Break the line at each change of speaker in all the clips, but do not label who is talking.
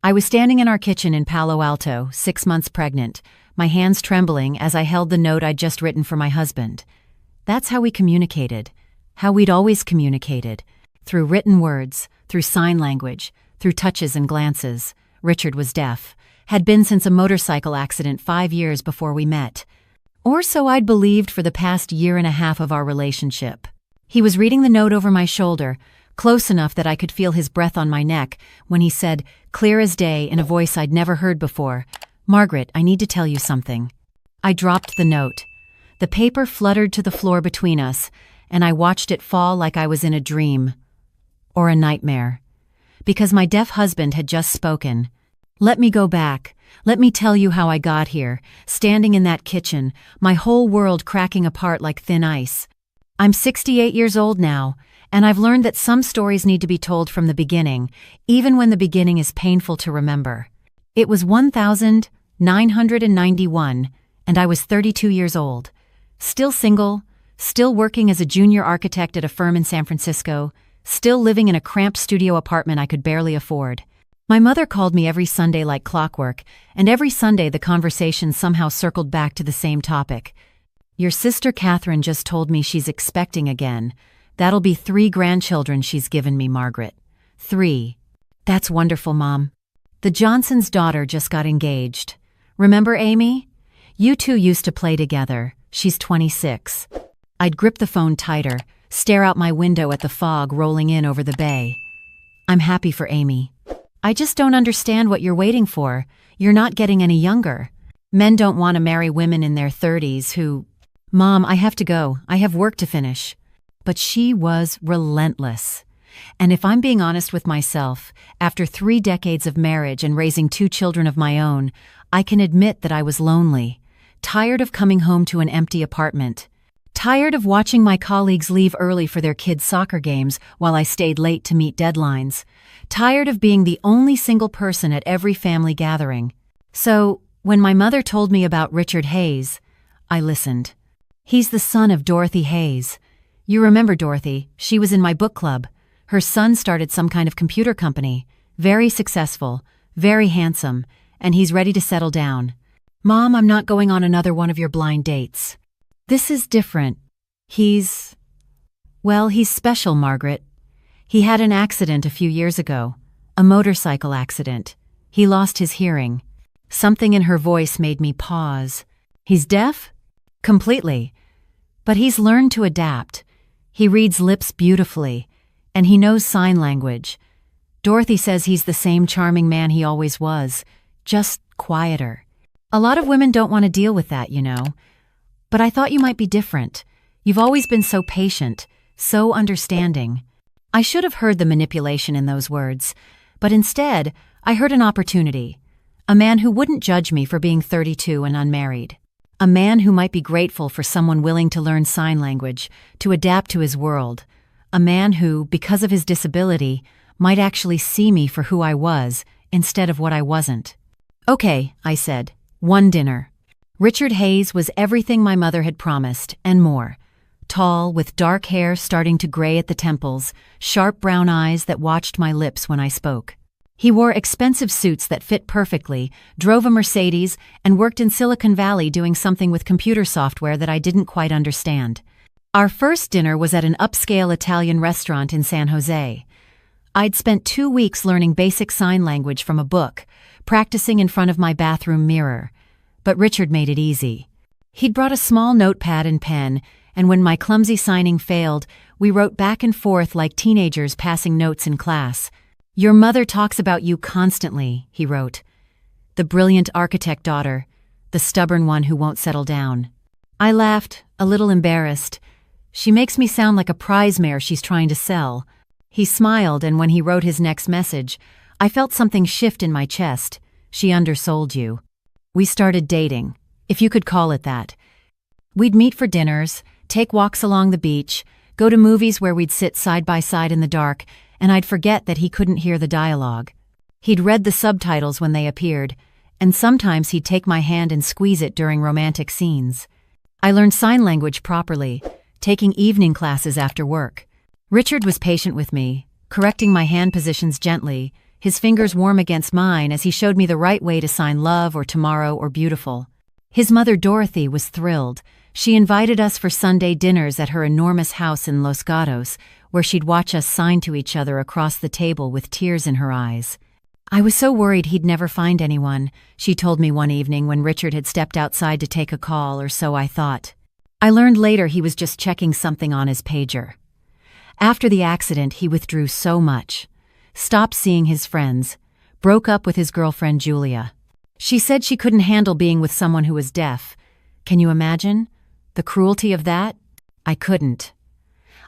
I was standing in our kitchen in Palo Alto, 6 months pregnant, my hands trembling as I held the note I'd just written for my husband. That's how we communicated, how we'd always communicated, through written words, through sign language, through touches and glances. Richard was deaf, had been since a motorcycle accident 5 years before we met. Or so I'd believed for the past year and a half of our relationship. He was reading the note over my shoulder, close enough that I could feel his breath on my neck, when he said, clear as day in a voice I'd never heard before, "Margaret, I need to tell you something." I dropped the note. The paper fluttered to the floor between us, and I watched it fall like I was in a dream. Or a nightmare. Because my deaf husband had just spoken. Let me go back. Let me tell you how I got here, standing in that kitchen, my whole world cracking apart like thin ice. I'm 68 years old now, and I've learned that some stories need to be told from the beginning, even when the beginning is painful to remember. It was 1991, and I was 32 years old. Still single, still working as a junior architect at a firm in San Francisco, still living in a cramped studio apartment I could barely afford. My mother called me every Sunday like clockwork, and every Sunday the conversation somehow circled back to the same topic. Your sister Catherine just told me she's expecting again. That'll be 3 grandchildren she's given me, Margaret. 3. That's wonderful, Mom. The Johnsons' daughter just got engaged. Remember Amy? You two used to play together. She's 26. I'd grip the phone tighter, stare out my window at the fog rolling in over the bay. I'm happy for Amy. I just don't understand what you're waiting for. You're not getting any younger. Men don't want to marry women in their 30s who... Mom, I have to go. I have work to finish. But she was relentless. And if I'm being honest with myself, after 3 decades of marriage and raising 2 children of my own, I can admit that I was lonely, tired of coming home to an empty apartment, tired of watching my colleagues leave early for their kids' soccer games while I stayed late to meet deadlines, tired of being the only single person at every family gathering. So, when my mother told me about Richard Hayes, I listened. He's the son of Dorothy Hayes. You remember Dorothy, she was in my book club. Her son started some kind of computer company. Very successful, very handsome, and he's ready to settle down. Mom, I'm not going on another one of your blind dates. This is different. He's special, Margaret. He had an accident a few years ago. A motorcycle accident. He lost his hearing. Something in her voice made me pause. He's deaf? Completely. But he's learned to adapt. He reads lips beautifully, and he knows sign language. Dorothy says he's the same charming man he always was, just quieter. A lot of women don't want to deal with that, you know. But I thought you might be different. You've always been so patient, so understanding. I should have heard the manipulation in those words, but instead, I heard an opportunity. A man who wouldn't judge me for being 32 and unmarried. A man who might be grateful for someone willing to learn sign language, to adapt to his world. A man who, because of his disability, might actually see me for who I was, instead of what I wasn't. Okay, I said. 1 dinner. Richard Hayes was everything my mother had promised, and more. Tall, with dark hair starting to gray at the temples, sharp brown eyes that watched my lips when I spoke. He wore expensive suits that fit perfectly, drove a Mercedes, and worked in Silicon Valley doing something with computer software that I didn't quite understand. Our first dinner was at an upscale Italian restaurant in San Jose. I'd spent 2 weeks learning basic sign language from a book, practicing in front of my bathroom mirror. But Richard made it easy. He'd brought a small notepad and pen, and when my clumsy signing failed, we wrote back and forth like teenagers passing notes in class. Your mother talks about you constantly, he wrote. The brilliant architect daughter, the stubborn one who won't settle down. I laughed, a little embarrassed. She makes me sound like a prize mare she's trying to sell. He smiled, and when he wrote his next message, I felt something shift in my chest. She undersold you. We started dating, if you could call it that. We'd meet for dinners, take walks along the beach, go to movies where we'd sit side by side in the dark, and I'd forget that he couldn't hear the dialogue. He'd read the subtitles when they appeared, and sometimes he'd take my hand and squeeze it during romantic scenes. I learned sign language properly, taking evening classes after work. Richard was patient with me, correcting my hand positions gently, his fingers warm against mine as he showed me the right way to sign love or tomorrow or beautiful. His mother Dorothy was thrilled. She invited us for Sunday dinners at her enormous house in Los Gatos, where she'd watch us sign to each other across the table with tears in her eyes. I was so worried he'd never find anyone, she told me one evening when Richard had stepped outside to take a call, or so I thought. I learned later he was just checking something on his pager. After the accident, he withdrew so much. Stopped seeing his friends. Broke up with his girlfriend Julia. She said she couldn't handle being with someone who was deaf. Can you imagine? The cruelty of that? I couldn't.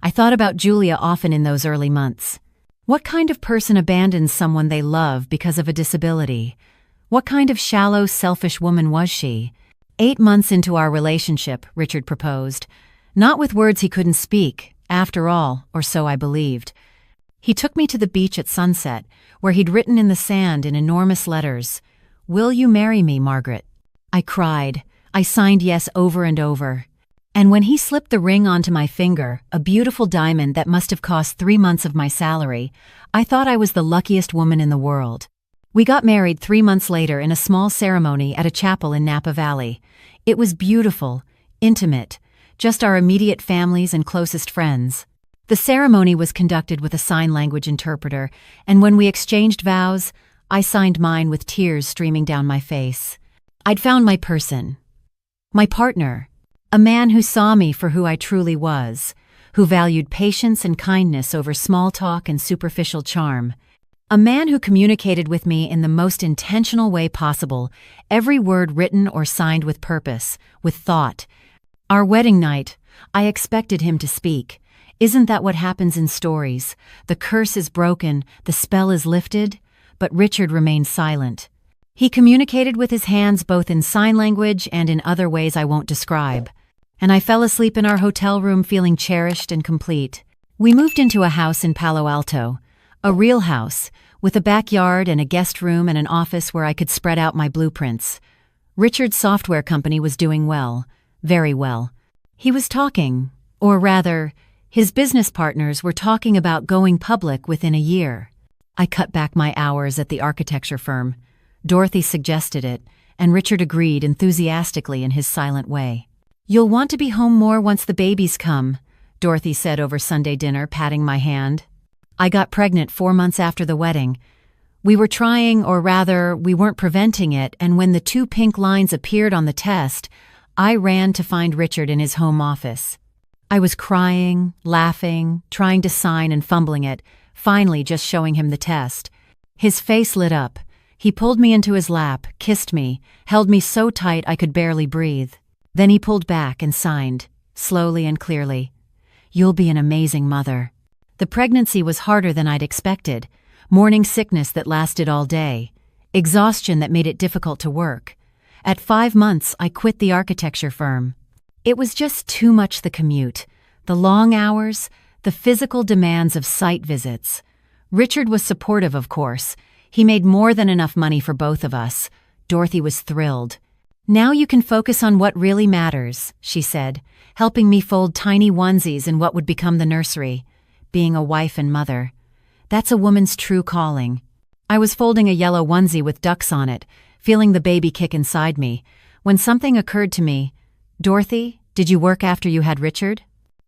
I thought about Julia often in those early months. What kind of person abandons someone they love because of a disability? What kind of shallow, selfish woman was she? 8 months into our relationship, Richard proposed. Not with words he couldn't speak, after all, or so I believed. He took me to the beach at sunset, where he'd written in the sand in enormous letters, "Will you marry me, Margaret?" I cried. I signed yes over and over. And when he slipped the ring onto my finger, a beautiful diamond that must have cost 3 months of my salary, I thought I was the luckiest woman in the world. We got married 3 months later in a small ceremony at a chapel in Napa Valley. It was beautiful, intimate, just our immediate families and closest friends. The ceremony was conducted with a sign language interpreter, and when we exchanged vows, I signed mine with tears streaming down my face. I'd found my person. My partner. A man who saw me for who I truly was, who valued patience and kindness over small talk and superficial charm. A man who communicated with me in the most intentional way possible, every word written or signed with purpose, with thought. Our wedding night, I expected him to speak. Isn't that what happens in stories? The curse is broken, the spell is lifted, but Richard remained silent. He communicated with his hands both in sign language and in other ways I won't describe. And I fell asleep in our hotel room feeling cherished and complete. We moved into a house in Palo Alto, a real house, with a backyard and a guest room and an office where I could spread out my blueprints. Richard's software company was doing well, very well. He was talking, or rather, his business partners were talking about going public within a year. I cut back my hours at the architecture firm. Dorothy suggested it, and Richard agreed enthusiastically in his silent way. "You'll want to be home more once the babies come," Dorothy said over Sunday dinner, patting my hand. I got pregnant 4 months after the wedding. We were trying, or rather, we weren't preventing it, and when the 2 pink lines appeared on the test, I ran to find Richard in his home office. I was crying, laughing, trying to sign and fumbling it, finally just showing him the test. His face lit up. He pulled me into his lap, kissed me, held me so tight I could barely breathe. Then he pulled back and signed, slowly and clearly, "You'll be an amazing mother." The pregnancy was harder than I'd expected. Morning sickness that lasted all day. Exhaustion that made it difficult to work. At 5 months, I quit the architecture firm. It was just too much, the commute, the long hours, the physical demands of site visits. Richard was supportive, of course. He made more than enough money for both of us. Dorothy was thrilled. "Now you can focus on what really matters," she said, helping me fold tiny onesies in what would become the nursery. Being a wife and mother. That's a woman's true calling. I was folding a yellow onesie with ducks on it, feeling the baby kick inside me, when something occurred to me. "Dorothy, did you work after you had Richard?"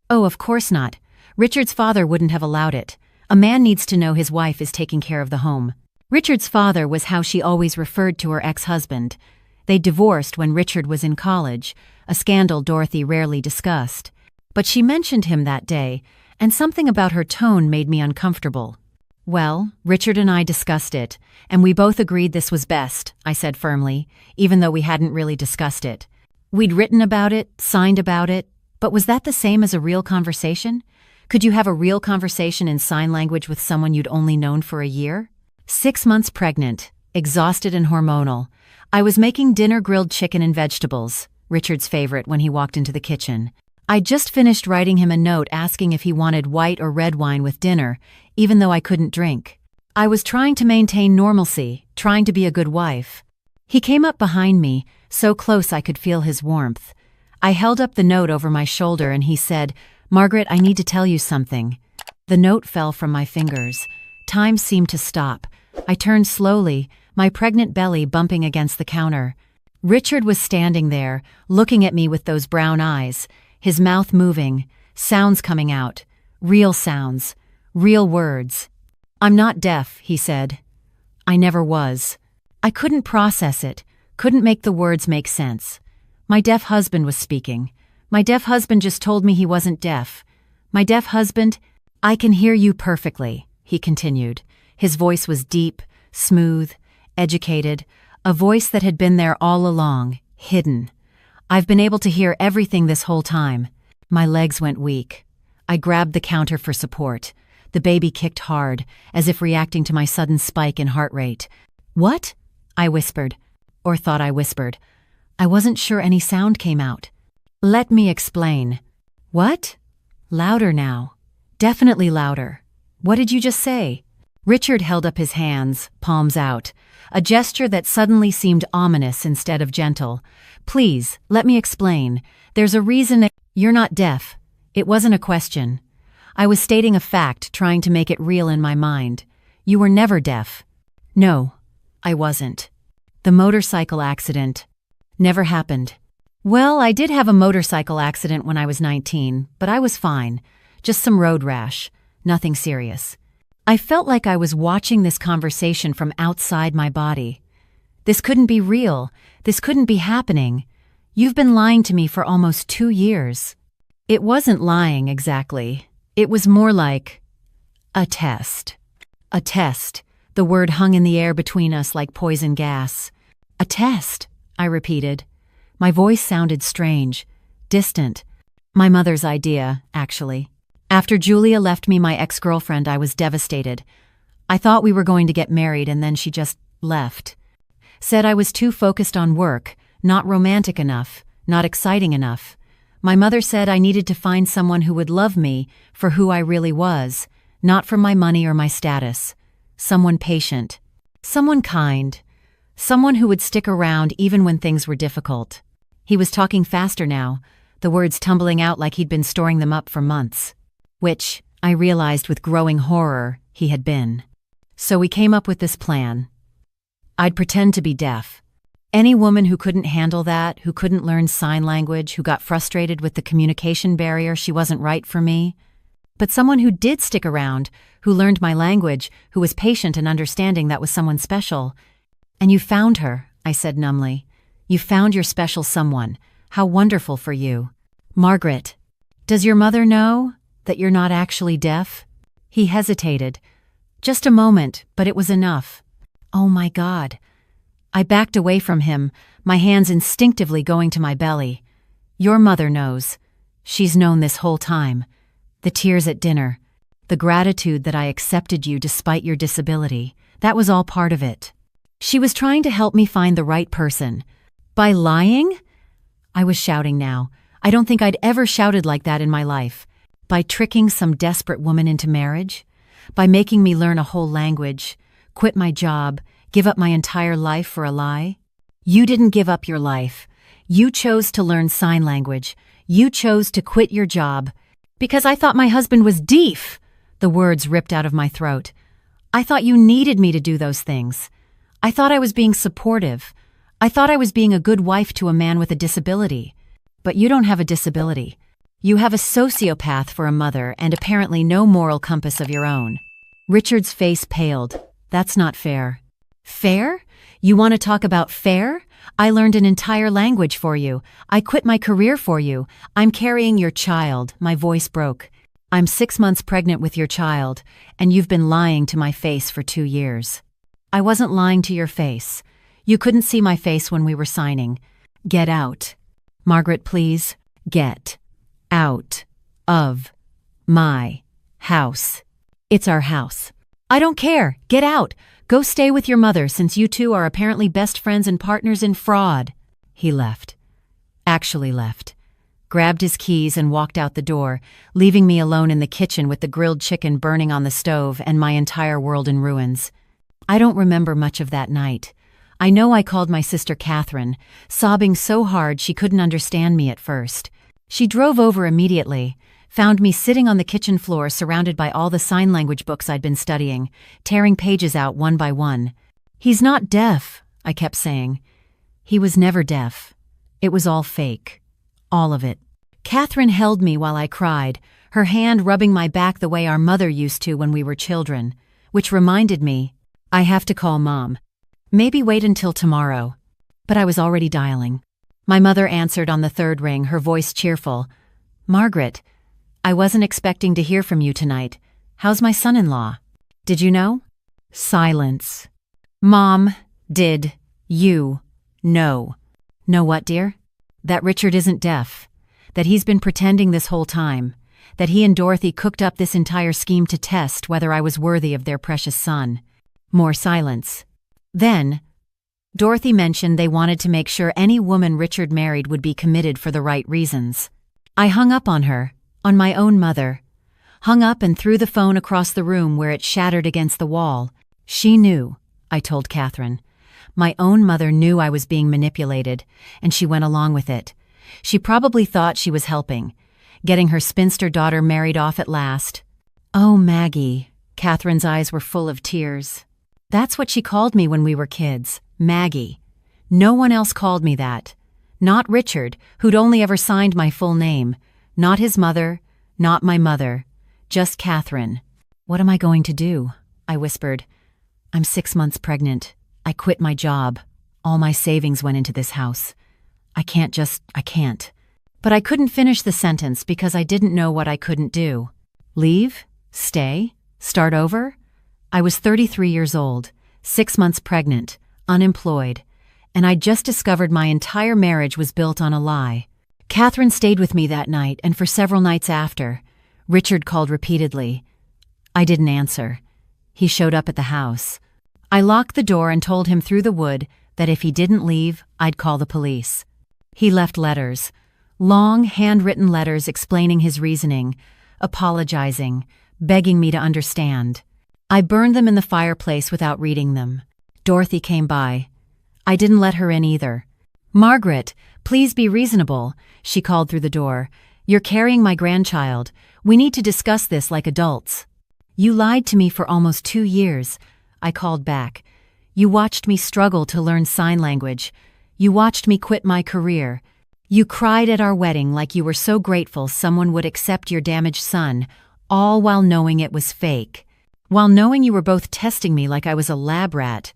"Oh, of course not. Richard's father wouldn't have allowed it. A man needs to know his wife is taking care of the home." Richard's father was how she always referred to her ex-husband. They divorced when Richard was in college, a scandal Dorothy rarely discussed. But she mentioned him that day, and something about her tone made me uncomfortable. "Well, Richard and I discussed it, and we both agreed this was best," I said firmly, even though we hadn't really discussed it. We'd written about it, signed about it, but was that the same as a real conversation? Could you have a real conversation in sign language with someone you'd only known for a year? 6 months pregnant, exhausted and hormonal. I was making dinner grilled chicken and vegetables, Richard's favorite, when he walked into the kitchen. I'd just finished writing him a note asking if he wanted white or red wine with dinner, even though I couldn't drink. I was trying to maintain normalcy, trying to be a good wife. He came up behind me, so close I could feel his warmth. I held up the note over my shoulder and he said, "Margaret, I need to tell you something." The note fell from my fingers. Time seemed to stop. I turned slowly, my pregnant belly bumping against the counter. Richard was standing there, looking at me with those brown eyes, his mouth moving, sounds coming out. Real sounds. Real words. "I'm not deaf," he said. I never was. I couldn't process it, couldn't make the words make sense. My deaf husband was speaking. My deaf husband just told me he wasn't deaf. My deaf husband— "I can hear you perfectly," he continued. His voice was deep, smooth, educated, a voice that had been there all along, hidden. "I've been able to hear everything this whole time." My legs went weak. I grabbed the counter for support. The baby kicked hard, as if reacting to my sudden spike in heart rate. "What?" I whispered, or thought I whispered. I wasn't sure any sound came out. "Let me explain." "What?" Louder now. Definitely louder. "What did you just say?" Richard held up his hands, palms out, a gesture that suddenly seemed ominous instead of gentle. "Please, let me explain. There's a reason— You're not deaf." It wasn't a question. I was stating a fact, trying to make it real in my mind. You were never deaf. No, I wasn't. The motorcycle accident never happened. Well, I did have a motorcycle accident when I was 19, but I was fine. Just some road rash. Nothing serious. I felt like I was watching this conversation from outside my body. This couldn't be real. This couldn't be happening. You've been lying to me for almost 2 years. It wasn't lying exactly. It was more like a test. A test. The word hung in the air between us like poison gas. "A test," I repeated. My voice sounded strange, distant. My mother's idea, actually. After Julia left me my ex-girlfriend, I was devastated. I thought we were going to get married and then she just left. Said I was too focused on work, not romantic enough, not exciting enough. My mother said I needed to find someone who would love me for who I really was, not for my money or my status. Someone patient. Someone kind. Someone who would stick around even when things were difficult. He was talking faster now, the words tumbling out like he'd been storing them up for months. Which, I realized with growing horror, he had been. So we came up with this plan. I'd pretend to be deaf. Any woman who couldn't handle that, who couldn't learn sign language, who got frustrated with the communication barrier, she wasn't right for me. But someone who did stick around, who learned my language, who was patient and understanding, that was someone special. "And you found her," I said numbly. "You found your special someone. How wonderful for you." "Margaret, does your mother know that you're not actually deaf?" He hesitated. Just a moment, but it was enough. Oh my God. I backed away from him, my hands instinctively going to my belly. "Your mother knows. She's known this whole time. The tears at dinner. The gratitude that I accepted you despite your disability. That was all part of it. She was trying to help me find the right person. By lying?" I was shouting now. I don't think I'd ever shouted like that in my life. By tricking some desperate woman into marriage? By making me learn a whole language, quit my job, give up my entire life for a lie? You didn't give up your life. You chose to learn sign language. You chose to quit your job. Because I thought my husband was deaf. The words ripped out of my throat. I thought you needed me to do those things. I thought I was being supportive. I thought I was being a good wife to a man with a disability. But you don't have a disability. You have a sociopath for a mother and apparently no moral compass of your own. Richard's face paled. That's not fair. Fair? You want to talk about fair? I learned an entire language for you. I quit my career for you. I'm carrying your child. My voice broke. I'm 6 months pregnant with your child, and you've been lying to my face for 2 years. I wasn't lying to your face. You couldn't see my face when we were signing. Get out. Margaret, please. Get out of my house. It's our house. I don't care. Get out. Go stay with your mother since you two are apparently best friends and partners in fraud. He left. Actually left. Grabbed his keys and walked out the door, leaving me alone in the kitchen with the grilled chicken burning on the stove and my entire world in ruins. I don't remember much of that night. I know I called my sister Catherine, sobbing so hard she couldn't understand me at first. She drove over immediately, found me sitting on the kitchen floor surrounded by all the sign language books I'd been studying, tearing pages out one by one. "He's not deaf," I kept saying. He was never deaf. It was all fake. All of it. Catherine held me while I cried, her hand rubbing my back the way our mother used to when we were children, which reminded me, I have to call Mom. Maybe wait until tomorrow. But I was already dialing. My mother answered on the third ring, her voice cheerful. "Margaret, I wasn't expecting to hear from you tonight. How's my son-in-law? Did you know?" Silence. "Mom, did you know?" "Know what, dear?" "That Richard isn't deaf. That he's been pretending this whole time. That he and Dorothy cooked up this entire scheme to test whether I was worthy of their precious son." More silence. Then, Dorothy mentioned they wanted to make sure any woman Richard married would be committed for the right reasons. I hung up on her, on my own mother. Hung up and threw the phone across the room where it shattered against the wall. She knew, I told Catherine. My own mother knew I was being manipulated, and she went along with it. She probably thought she was helping, getting her spinster daughter married off at last. "Oh, Maggie," Catherine's eyes were full of tears. "That's what she called me when we were kids, Maggie. No one else called me that. Not Richard, who'd only ever signed my full name. Not his mother, not my mother. Just Catherine." "What am I going to do?" I whispered. "I'm 6 months pregnant. I quit my job. All my savings went into this house. I can't. But I couldn't finish the sentence because I didn't know what I couldn't do. Leave? Stay? Start over? I was 33 years old, 6 months pregnant, unemployed, and I'd just discovered my entire marriage was built on a lie. Catherine stayed with me that night and for several nights after. Richard called repeatedly. I didn't answer. He showed up at the house. I locked the door and told him through the wood that if he didn't leave, I'd call the police. He left letters. Long, handwritten letters explaining his reasoning, apologizing, begging me to understand. I burned them in the fireplace without reading them. Dorothy came by. I didn't let her in either. "Margaret, please be reasonable," she called through the door. "You're carrying my grandchild. We need to discuss this like adults." "You lied to me for almost 2 years," I called back. "You watched me struggle to learn sign language. You watched me quit my career. You cried at our wedding like you were so grateful someone would accept your damaged son, all while knowing it was fake. While knowing you were both testing me like I was a lab rat.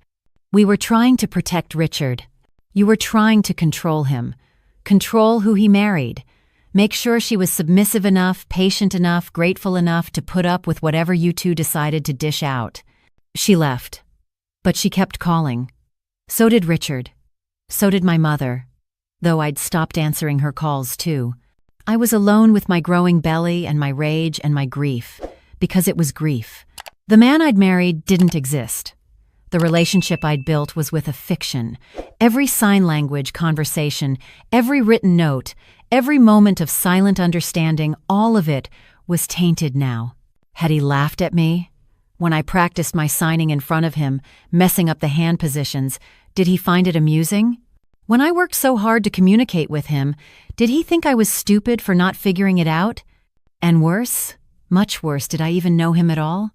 We were trying to protect Richard. You were trying to control him. Control who he married. Make sure she was submissive enough, patient enough, grateful enough to put up with whatever you two decided to dish out." She left. But she kept calling. So did Richard. So did my mother. Though I'd stopped answering her calls too. I was alone with my growing belly and my rage and my grief. Because it was grief. The man I'd married didn't exist. The relationship I'd built was with a fiction. Every sign language conversation, every written note, every moment of silent understanding, all of it was tainted now. Had he laughed at me? When I practiced my signing in front of him, messing up the hand positions, did he find it amusing? When I worked so hard to communicate with him, did he think I was stupid for not figuring it out? And worse, much worse, did I even know him at all?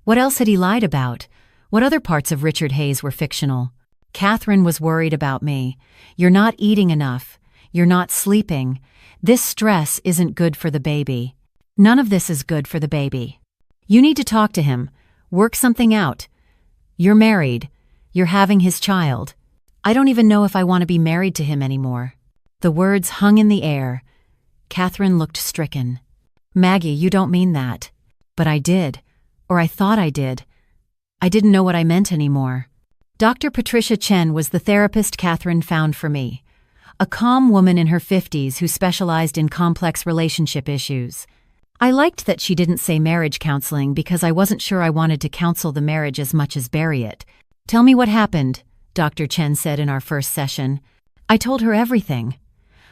What else had he lied about? What other parts of Richard Hayes were fictional? Catherine was worried about me. "You're not eating enough. You're not sleeping. This stress isn't good for the baby. None of this is good for the baby. You need to talk to him. Work something out. You're married. You're having his child. I don't even know if I want to be married to him anymore." The words hung in the air. Catherine looked stricken. "Maggie, you don't mean that." But I did. Or I thought I did. I didn't know what I meant anymore. Dr. Patricia Chen was the therapist Catherine found for me. A calm woman in her 50s who specialized in complex relationship issues. I liked that she didn't say marriage counseling because I wasn't sure I wanted to counsel the marriage as much as bury it. "Tell me what happened," Dr. Chen said in our first session. I told her everything.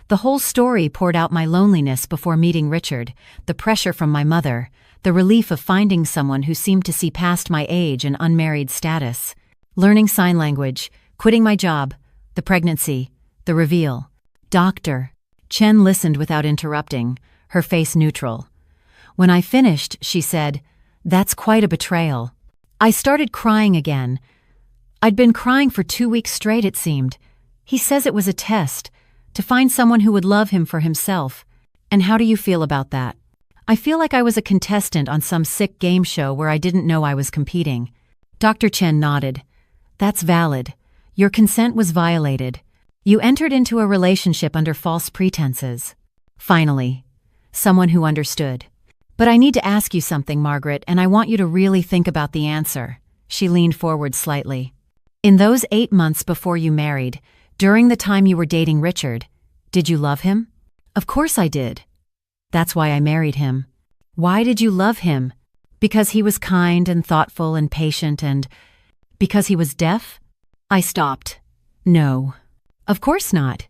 The whole story poured out my loneliness before meeting Richard, the pressure from my mother, the relief of finding someone who seemed to see past my age and unmarried status. Learning sign language, quitting my job, the pregnancy, the reveal. "Doctor." Chen listened without interrupting, her face neutral. When I finished, she said, "That's quite a betrayal." I started crying again. I'd been crying for 2 weeks straight, it seemed. He says it was a test, to find someone who would love him for himself. And how do you feel about that? I feel like I was a contestant on some sick game show where I didn't know I was competing. Dr. Chen nodded. That's valid. Your consent was violated. You entered into a relationship under false pretenses. Finally, someone who understood. But I need to ask you something, Margaret, and I want you to really think about the answer. She leaned forward slightly. In those 8 months before you married, during the time you were dating Richard, did you love him? Of course I did. That's why I married him. Why did you love him? Because he was kind and thoughtful and patient and because he was deaf? I stopped. No. Of course not.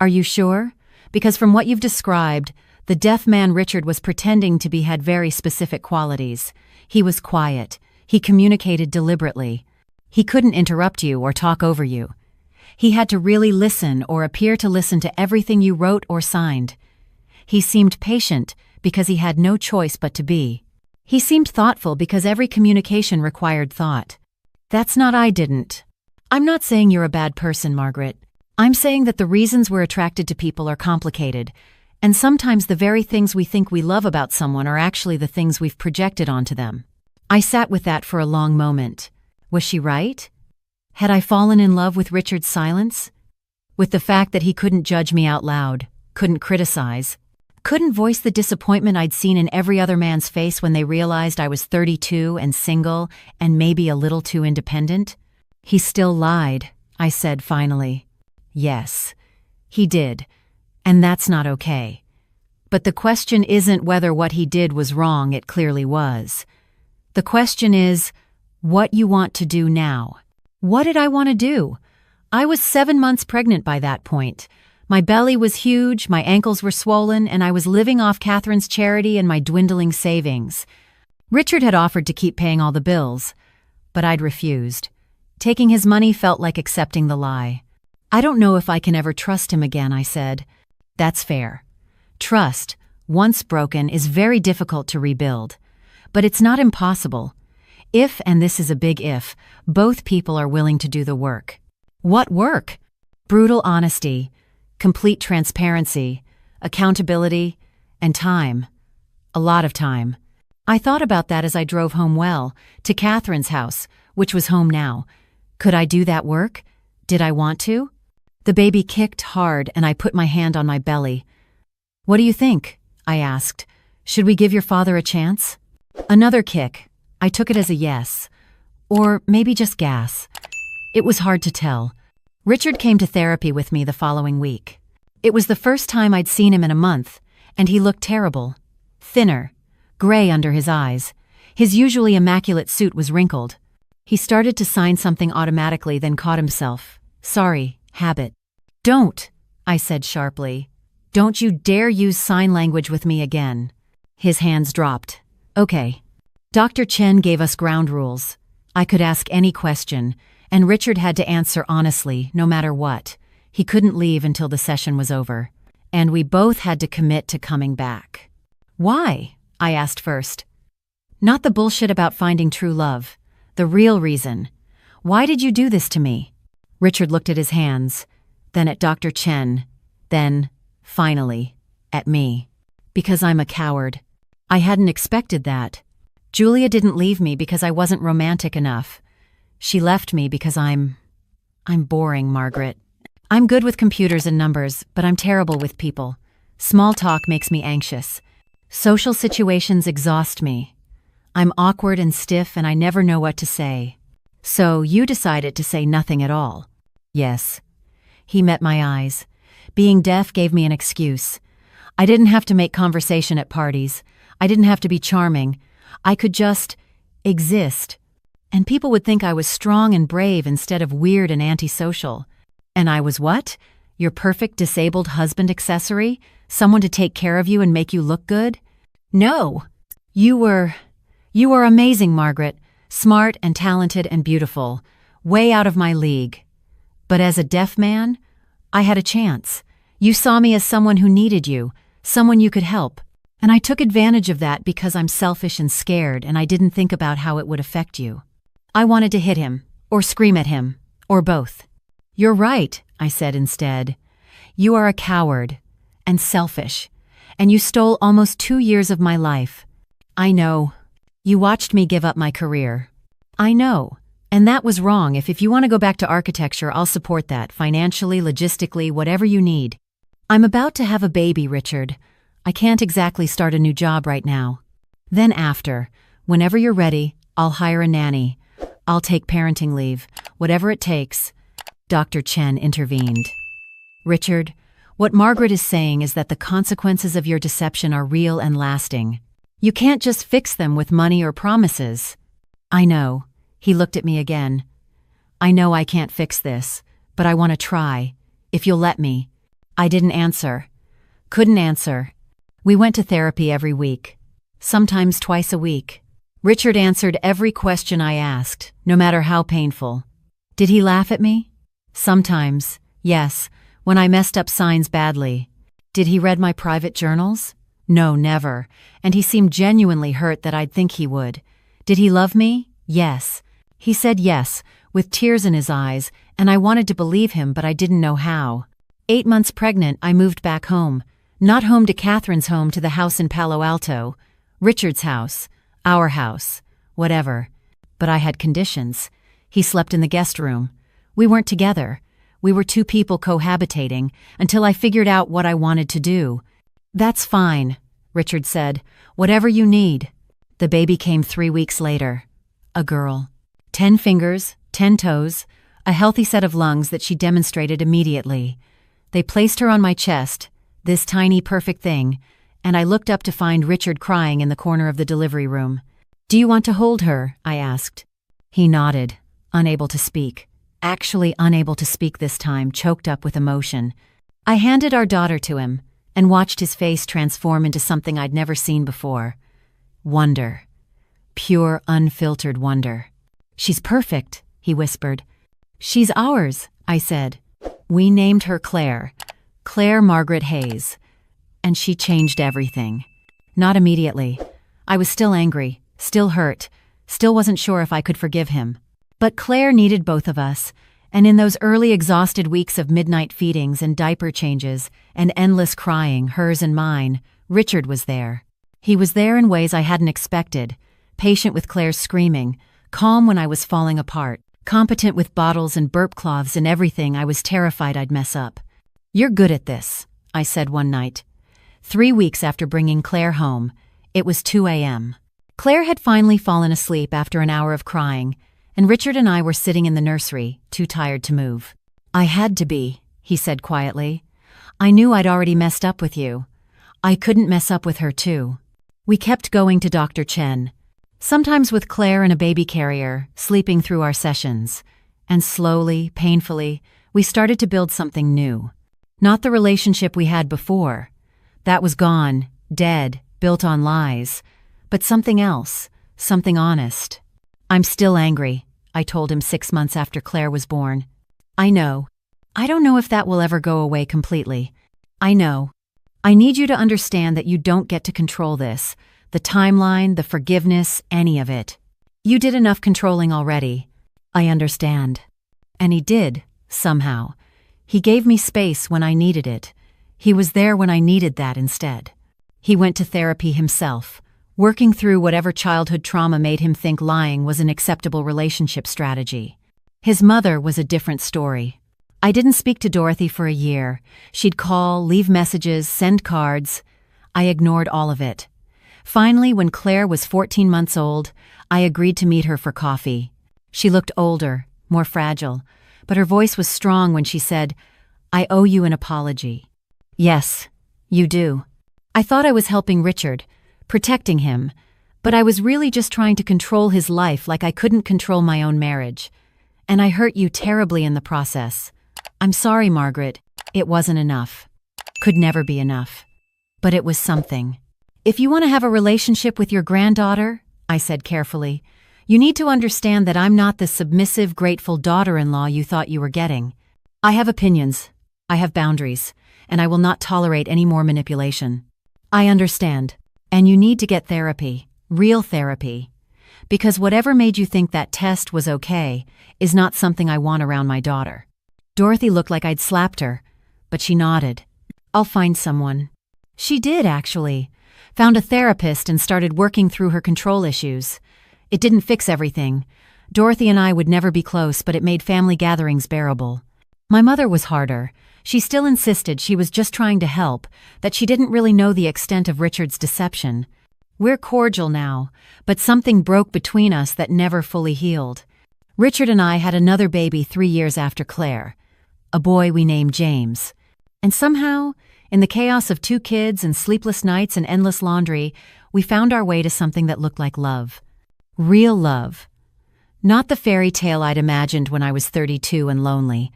Are you sure? Because from what you've described, the deaf man Richard was pretending to be had very specific qualities. He was quiet. He communicated deliberately. He couldn't interrupt you or talk over you. He had to really listen or appear to listen to everything you wrote or signed. He seemed patient because he had no choice but to be. He seemed thoughtful because every communication required thought. That's not I didn't. I'm not saying you're a bad person, Margaret. I'm saying that the reasons we're attracted to people are complicated, and sometimes the very things we think we love about someone are actually the things we've projected onto them. I sat with that for a long moment. Was she right? Had I fallen in love with Richard's silence? With the fact that he couldn't judge me out loud, couldn't criticize, couldn't voice the disappointment I'd seen in every other man's face when they realized I was 32 and single and maybe a little too independent? He still lied, I said finally. Yes, he did, and that's not okay. But the question isn't whether what he did was wrong, it clearly was. The question is, what you want to do now. What did I want to do? I was 7 months pregnant by that point. My belly was huge, my ankles were swollen, and I was living off Catherine's charity and my dwindling savings. Richard had offered to keep paying all the bills, but I'd refused. Taking his money felt like accepting the lie. I don't know if I can ever trust him again, I said. That's fair. Trust, once broken, is very difficult to rebuild. But it's not impossible. If, and this is a big if, both people are willing to do the work. What work? Brutal honesty, complete transparency, accountability, and time. A lot of time. I thought about that as I drove home to Catherine's house, which was home now. Could I do that work? Did I want to? The baby kicked hard and I put my hand on my belly. What do you think? I asked. Should we give your father a chance? Another kick. I took it as a yes. Or maybe just gas. It was hard to tell. Richard came to therapy with me the following week. It was the first time I'd seen him in a month, and he looked terrible. Thinner, gray under his eyes. His usually immaculate suit was wrinkled. He started to sign something automatically, then caught himself. Sorry, habit. Don't, I said sharply. Don't you dare use sign language with me again. His hands dropped. Okay. Dr. Chen gave us ground rules. I could ask any question, and Richard had to answer honestly, no matter what. He couldn't leave until the session was over. And we both had to commit to coming back. Why? I asked first. Not the bullshit about finding true love. The real reason. Why did you do this to me? Richard looked at his hands, then at Dr. Chen, then, finally, at me. Because I'm a coward. I hadn't expected that. Julia didn't leave me because I wasn't romantic enough. She left me because I'm boring, Margaret. I'm good with computers and numbers, but I'm terrible with people. Small talk makes me anxious. Social situations exhaust me. I'm awkward and stiff and I never know what to say. So you decided to say nothing at all. Yes. He met my eyes. Being deaf gave me an excuse. I didn't have to make conversation at parties. I didn't have to be charming. I could just exist. And people would think I was strong and brave instead of weird and antisocial. And I was what? Your perfect disabled husband accessory? Someone to take care of you and make you look good? No. You were amazing, Margaret. Smart and talented and beautiful. Way out of my league. But as a deaf man, I had a chance. You saw me as someone who needed you, someone you could help. And I took advantage of that because I'm selfish and scared and I didn't think about how it would affect you. I wanted to hit him, or scream at him, or both. You're right, I said instead. You are a coward, and selfish, and you stole almost 2 years of my life. I know. You watched me give up my career. I know. And that was wrong. If you want to go back to architecture, I'll support that, financially, logistically, whatever you need. I'm about to have a baby, Richard. I can't exactly start a new job right now. Then after, whenever you're ready, I'll hire a nanny. I'll take parenting leave, whatever it takes. Dr. Chen intervened. Richard, what Margaret is saying is that the consequences of your deception are real and lasting. You can't just fix them with money or promises. I know. He looked at me again. I know I can't fix this, but I want to try, if you'll let me. I didn't answer. Couldn't answer. We went to therapy every week, sometimes twice a week. Richard answered every question I asked, no matter how painful. Did he laugh at me? Sometimes, yes, when I messed up signs badly. Did he read my private journals? No, never, and he seemed genuinely hurt that I'd think he would. Did he love me? Yes. He said yes, with tears in his eyes, and I wanted to believe him, but I didn't know how. 8 months pregnant, I moved back home. Not home to Catherine's home, to the house in Palo Alto. Richard's house. Our house. Whatever. But I had conditions. He slept in the guest room. We weren't together. We were 2 people cohabitating, until I figured out what I wanted to do. That's fine, Richard said. Whatever you need. The baby came 3 weeks later. A girl. 10 fingers, 10 toes, a healthy set of lungs that she demonstrated immediately. They placed her on my chest, this tiny perfect thing, and I looked up to find Richard crying in the corner of the delivery room. Do you want to hold her? I asked. He nodded, unable to speak. Actually unable to speak this time, choked up with emotion. I handed our daughter to him and watched his face transform into something I'd never seen before. Wonder. Pure, unfiltered wonder. She's perfect, he whispered. She's ours, I said. We named her Claire. Claire Margaret Hayes. And she changed everything. Not immediately. I was still angry, still hurt, still wasn't sure if I could forgive him. But Claire needed both of us, and in those early exhausted weeks of midnight feedings and diaper changes and endless crying, hers and mine, Richard was there. He was there in ways I hadn't expected, patient with Claire's screaming, calm when I was falling apart, competent with bottles and burp cloths and everything I was terrified I'd mess up. You're good at this, I said one night. 3 weeks after bringing Claire home, it was 2 a.m. Claire had finally fallen asleep after an hour of crying, and Richard and I were sitting in the nursery, too tired to move. I had to be, he said quietly. I knew I'd already messed up with you. I couldn't mess up with her too. We kept going to Dr. Chen, sometimes with Claire in a baby carrier, sleeping through our sessions. And slowly, painfully, we started to build something new. Not the relationship we had before. That was gone, dead, built on lies. But something else, something honest. I'm still angry, I told him 6 months after Claire was born. I know. I don't know if that will ever go away completely. I know. I need you to understand that you don't get to control this. The timeline, the forgiveness, any of it. You did enough controlling already. I understand. And he did, somehow. He gave me space when I needed it. He was there when I needed that instead. He went to therapy himself, working through whatever childhood trauma made him think lying was an acceptable relationship strategy. His mother was a different story. I didn't speak to Dorothy for a year. She'd call, leave messages, send cards. I ignored all of it. Finally, when Claire was 14 months old, I agreed to meet her for coffee. She looked older, more fragile, but her voice was strong when she said, I owe you an apology. Yes, you do. I thought I was helping Richard, protecting him, but I was really just trying to control his life like I couldn't control my own marriage. And I hurt you terribly in the process. I'm sorry, Margaret. It wasn't enough. Could never be enough. But it was something. If you want to have a relationship with your granddaughter, I said carefully, you need to understand that I'm not the submissive, grateful daughter-in-law you thought you were getting. I have opinions. I have boundaries. And I will not tolerate any more manipulation. I understand, And you need to get therapy, real therapy. Because whatever made you think that test was okay is not something I want around my daughter. Dorothy looked like I'd slapped her, but she nodded. I'll find someone. She did, actually. Found a therapist and started working through her control issues. It didn't fix everything. Dorothy and I would never be close, but it made family gatherings bearable. My mother was harder. She still insisted she was just trying to help, that she didn't really know the extent of Richard's deception. We're cordial now, but something broke between us that never fully healed. Richard and I had another baby 3 years after Claire, a boy we named James. And somehow, in the chaos of 2 kids and sleepless nights and endless laundry, we found our way to something that looked like love. Real love. Not the fairy tale I'd imagined when I was 32 and lonely,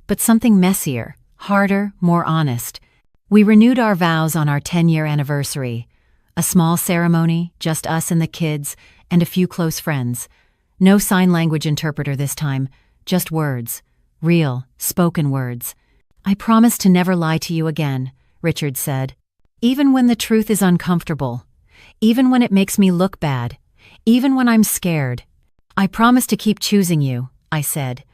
but something messier, harder, more honest. We renewed our vows on our 10-year anniversary. A small ceremony, just us and the kids, and a few close friends. No sign language interpreter this time, just words. Real, spoken words. I promise to never lie to you again, Richard said. Even when the truth is uncomfortable. Even when it makes me look bad. Even when I'm scared. I promise to keep choosing you, I said.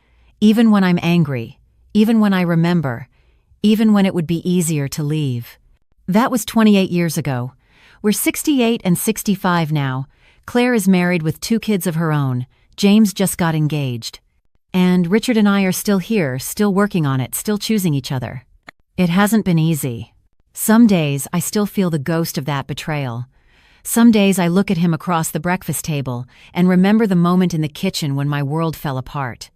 Even when I'm angry. Even when I remember. Even when it would be easier to leave. That was 28 years ago. We're 68 and 65 now. Claire is married with 2 kids of her own. James just got engaged. And Richard and I are still here, still working on it, still choosing each other. It hasn't been easy. Some days I still feel the ghost of that betrayal. Some days I look at him across the breakfast table and remember the moment in the kitchen when my world fell apart.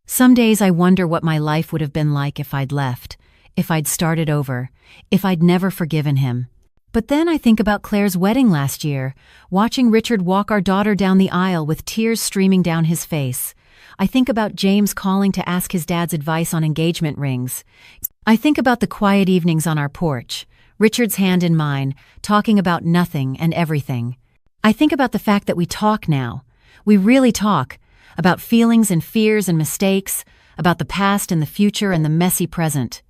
Some days I wonder what my life would have been like if I'd left, if I'd started over, if I'd never forgiven him. But then I think about Claire's wedding last year, watching Richard walk our daughter down the aisle with tears streaming down his face. I think about James calling to ask his dad's advice on engagement rings. I think about the quiet evenings on our porch, Richard's hand in mine, talking about nothing and everything. I think about the fact that we talk now. We really talk. About feelings and fears and mistakes, about the past and the future and the messy present.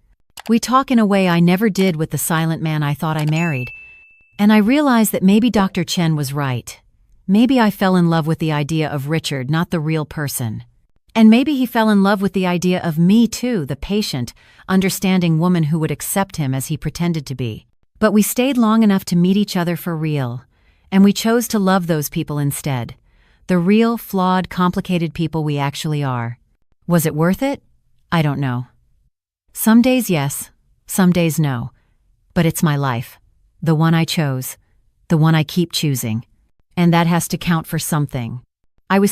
We talk in a way I never did with the silent man I thought I married. And I realize that maybe Dr. Chen was right. Maybe I fell in love with the idea of Richard, not the real person. And maybe he fell in love with the idea of me too, the patient, understanding woman who would accept him as he pretended to be. But we stayed long enough to meet each other for real. And we chose to love those people instead. The real, flawed, complicated people we actually are. Was it worth it? I don't know. Some days yes, some days no. But it's my life. The one I chose. The one I keep choosing. And that has to count for something. I was